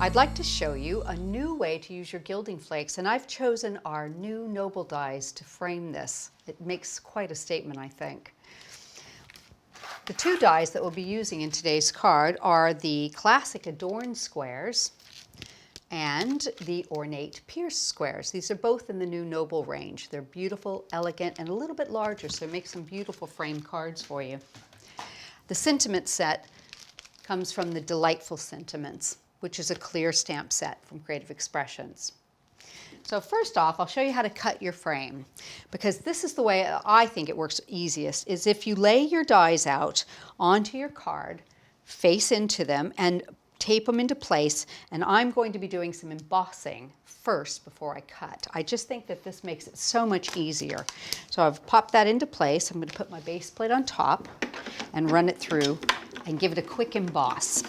I'd like to show you a new way to use your gilding flakes, and I've chosen our new Noble dies to frame this. It makes quite a statement, I think. The two dies that we'll be using in today's card are the classic Adorned squares and the Ornate pierced squares. These are both in the new Noble range. They're beautiful, elegant, and a little bit larger, so make some beautiful frame cards for you. The sentiment set comes from the Delightful Sentiments, which is a clear stamp set from Creative Expressions. So first off, I'll show you how to cut your frame, because this is the way I think it works easiest, is if you lay your dies out onto your card, face into them, and tape them into place, and I'm going to be doing some embossing first before I cut. I just think that this makes it so much easier. So I've popped that into place. I'm going to put my base plate on top and run it through and give it a quick emboss.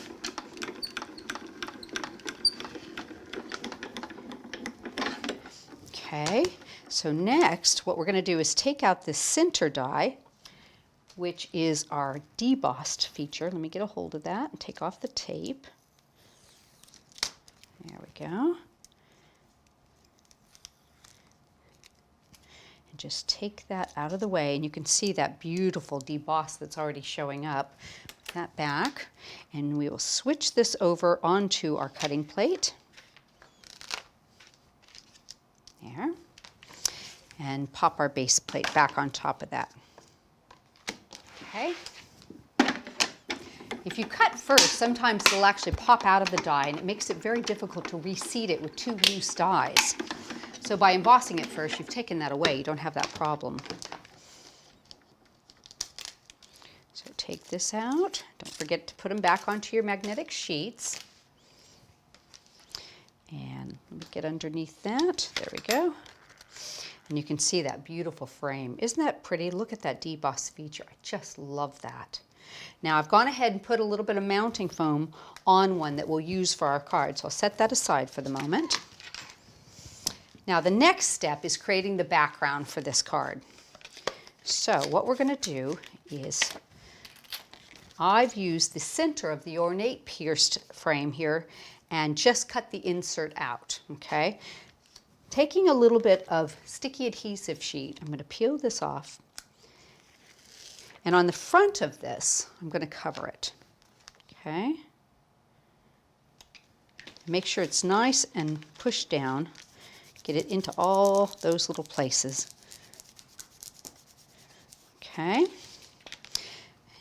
Okay, so next what we're going to do is take out this center die, which is our debossed feature. Let me get a hold of that and take off the tape. There we go. And just take that out of the way, and you can see that beautiful deboss that's already showing up. Put that back, and we will switch this over onto our cutting plate. There. And pop our base plate back on top of that. Okay. If you cut first, sometimes it'll actually pop out of the die, and it makes it very difficult to reseat it with two loose dies. So by embossing it first, you've taken that away. You don't have that problem. So take this out. Don't forget to put them back onto your magnetic sheets. And let me get underneath that. There we go. And you can see that beautiful frame. Isn't that pretty? Look at that deboss feature. I just love that. Now I've gone ahead and put a little bit of mounting foam on one that we'll use for our card. So I'll set that aside for the moment. Now the next step is creating the background for this card. So what we're going to do is, I've used the center of the Ornate pierced frame here and just cut the insert out, okay? Taking a little bit of sticky adhesive sheet, I'm going to peel this off, and on the front of this, I'm going to cover it, okay? Make sure it's nice and pushed down. Get it into all those little places, okay?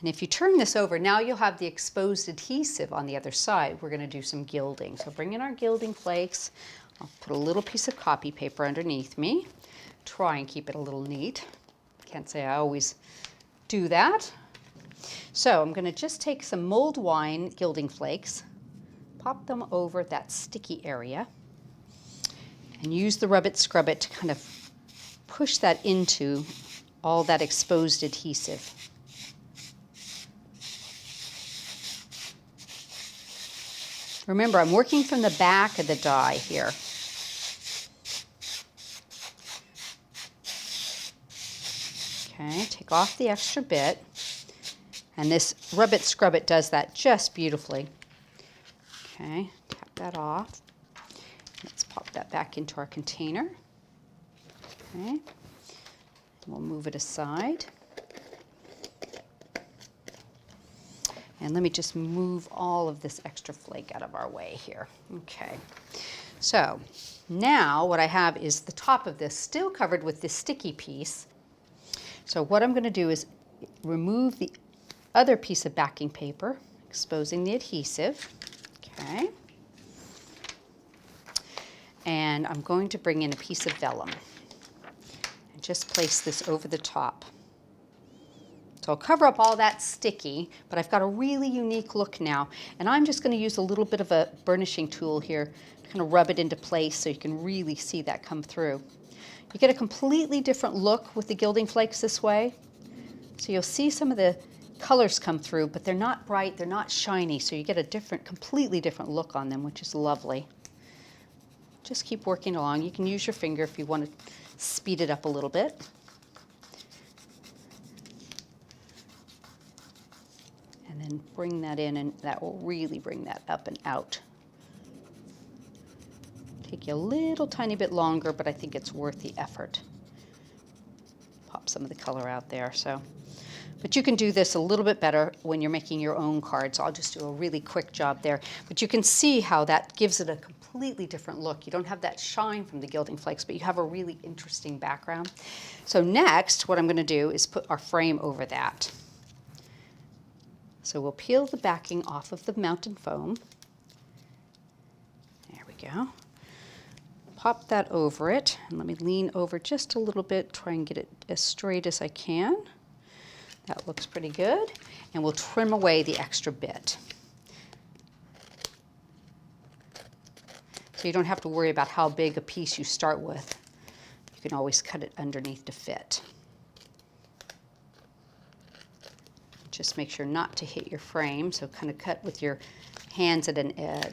And if you turn this over, now you'll have the exposed adhesive on the other side. We're going to do some gilding. So bring in our gilding flakes. I'll put a little piece of copy paper underneath me. Try and keep it a little neat. Can't say I always do that. So I'm going to just take some mulled wine gilding flakes, pop them over that sticky area, and use the rub it, scrub it to kind of push that into all that exposed adhesive. Remember, I'm working from the back of the die here. Okay, take off the extra bit. And this rub it, scrub it does that just beautifully. Okay, tap that off. Let's pop that back into our container. Okay, we'll move it aside. And let me just move all of this extra flake out of our way here. Okay, so now what I have is the top of this still covered with this sticky piece. So what I'm going to do is remove the other piece of backing paper, exposing the adhesive. Okay. And I'm going to bring in a piece of vellum and just place this over the top. So I'll cover up all that sticky, but I've got a really unique look now. And I'm just going to use a little bit of a burnishing tool here to kind of rub it into place so you can really see that come through. You get a completely different look with the gilding flakes this way. So you'll see some of the colors come through, but they're not bright, they're not shiny, so you get a different, completely different look on them, which is lovely. Just keep working along. You can use your finger if you want to speed it up a little bit. And then bring that in, and that will really bring that up and out. Take you a little tiny bit longer, but I think it's worth the effort. Pop some of the color out there. But you can do this a little bit better when you're making your own cards. I'll just do a really quick job there. But you can see how that gives it a completely different look. You don't have that shine from the gilding flakes, but you have a really interesting background. So next, what I'm going to do is put our frame over that. So we'll peel the backing off of the mountain foam. There we go. Pop that over it, and let me lean over just a little bit, try and get it as straight as I can. That looks pretty good. And we'll trim away the extra bit. So you don't have to worry about how big a piece you start with. You can always cut it underneath to fit. Just make sure not to hit your frame, so kind of cut with your hands at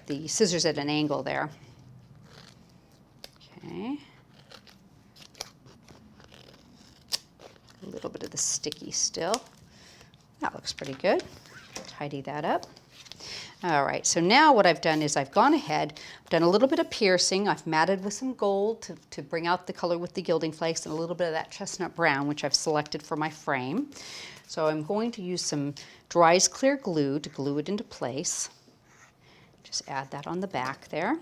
the scissors at an angle there. Okay. A little bit of the sticky still. That looks pretty good. Tidy that up. All right, so now what I've done is I've gone ahead, done a little bit of piercing. I've matted with some gold to bring out the color with the gilding flakes, and a little bit of that chestnut brown, which I've selected for my frame. So I'm going to use some Dry's Clear Glue to glue it into place. Just add that on the back there.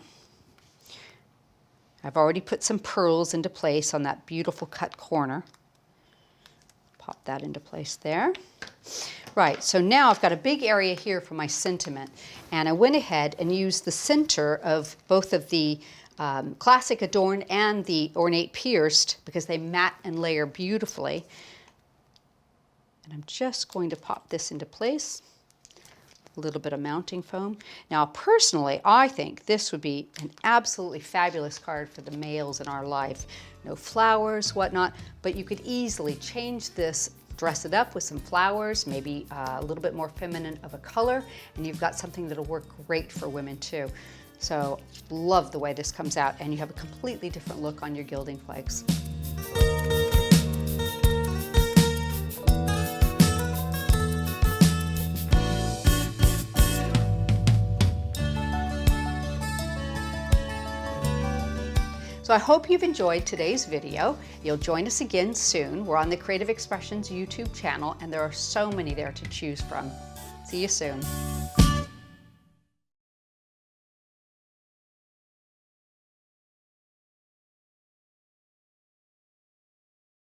I've already put some pearls into place on that beautiful cut corner. Pop that into place there. Right, so now I've got a big area here for my sentiment, and I went ahead and used the center of both of the classic Adorned and the Ornate pierced because they matte and layer beautifully. And I'm just going to pop this into place. A little bit of mounting foam. Now personally, I think this would be an absolutely fabulous card for the males in our life. No flowers, whatnot, but you could easily change this, dress it up with some flowers, maybe a little bit more feminine of a color, and you've got something that'll work great for women too. So love the way this comes out, and you have a completely different look on your gilding flakes. So I hope you've enjoyed today's video. You'll join us again soon. We're on the Creative Expressions YouTube channel, and there are so many there to choose from. See you soon.